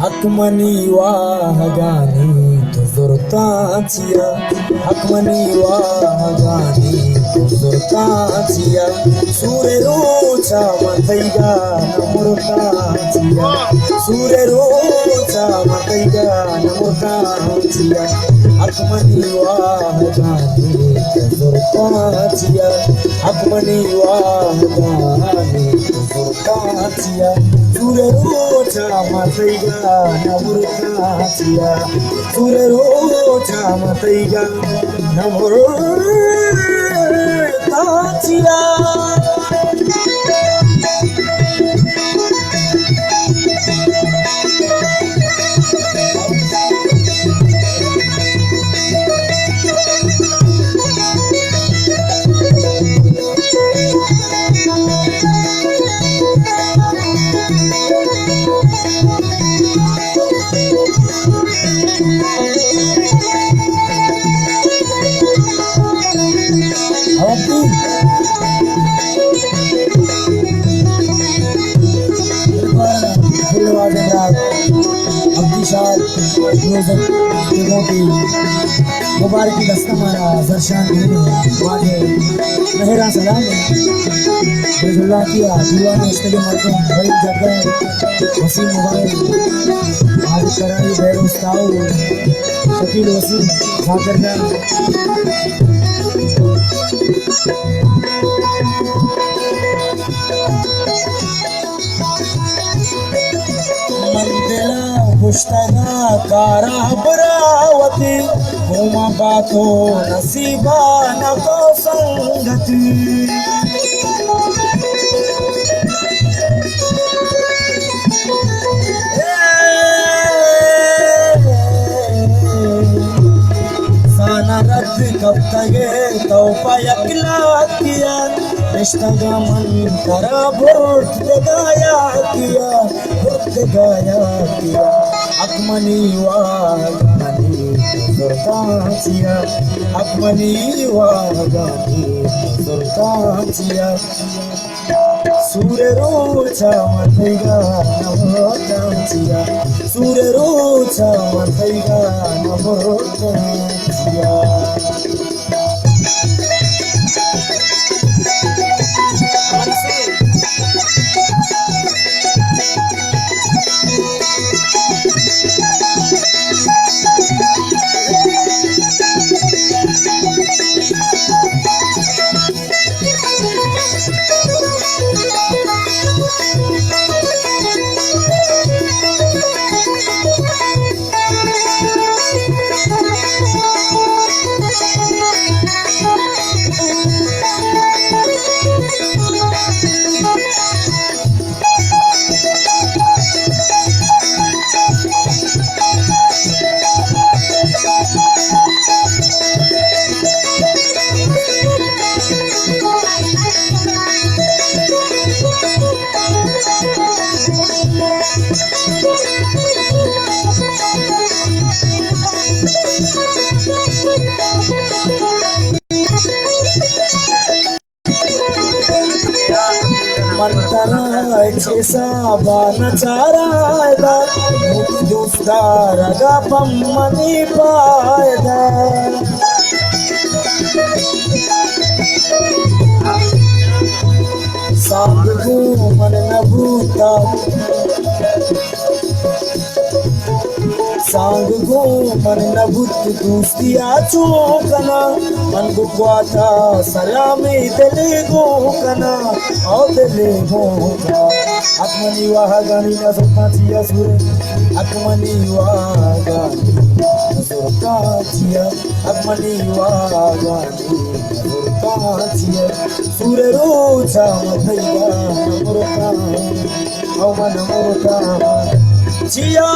Hakmani wahagani tuzurtatia, Hakmani wahagani tuzurtatia, Sure rocha mataiga namurtatia, Sure rocha mataiga namurtatia, Hakmani wahagani tuzurtatia, Hakmani wahagani tuzurtatia, Sure rocha mataiga namurtatia, Sure rocha mataiga namurtatia. मुबारक की दस्ता मारा जरशान वादे मेहरा सलाम बिल्ला किया दीवाना इस्तेमाल मरकम बड़ी जगह वसीम मुबारक आज कराई बेरोस्ताओ शकील वसीम खातरना मंदिला मुश्तगा कारा बरावती घुमा बातो नसीबा नको संगति साना रब कब तगे तौफा यकला किया रिश्ता मन करा भोट गाया किया Hakmani wahagani tuzurtatia, Hakmani wahagani tuzurtatia, Sure rocha mataiga namurtatia, Sure rocha mataiga namurtatia. Mantara chesaba nacharada, mukdustara pammani paida. Sanggu manabuta, Sanggu manabut dustiya chokana, mangu kwata salami delego kana, au delego kana. Hakmani wahagani nazurtatia sure, Hakmani wahagani nazurtatia, Hakmani wahagani nazurtatia, Sure rocha mataiga namurtatia, au manamurtatia.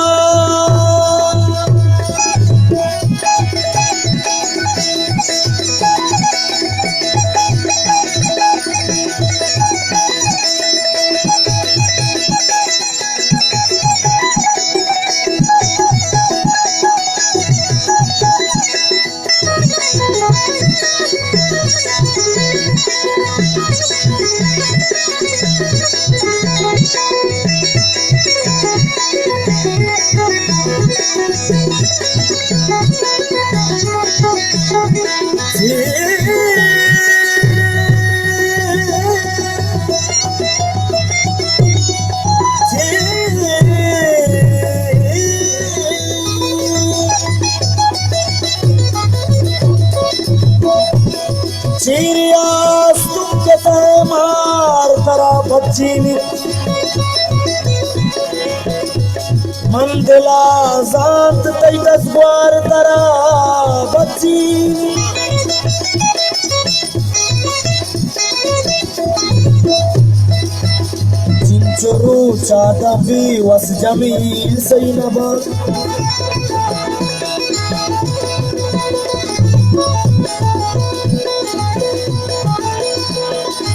bachini mandela zat taitas gwar tara bachini chinchuru chada vi was jamil sainabad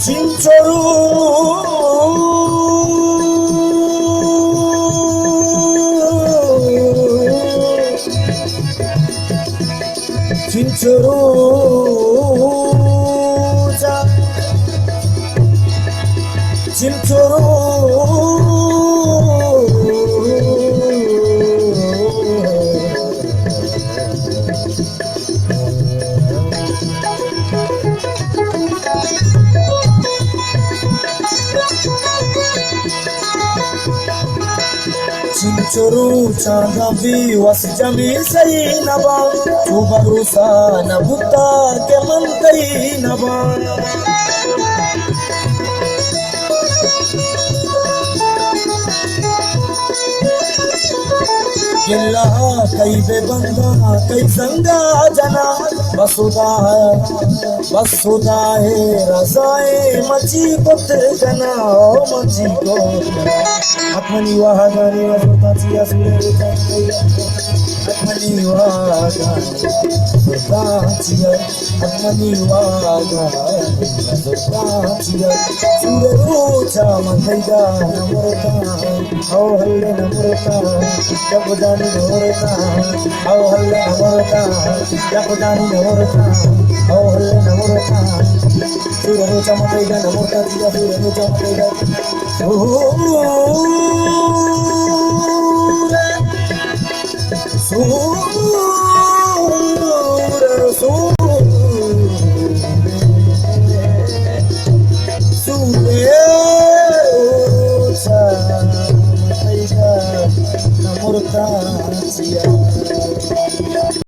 chinchuru chinchuru chinchuru chinchuru chanda vi was jami sainaba tu barusa na butta ke mantai naba Killa kai be banda kai sanga jana basuda hai rasae machi kot jana machi ko apni wahagani wasota chiya sure apni wahagani wasota chiya apni wahagani wasota chiya sure rocha mandaida namurta au halle namurta jab jani namurta au halle namurta jab jani namurta au halle namurta sure rocha mandaida namurta chiya sure rocha mandaida Sura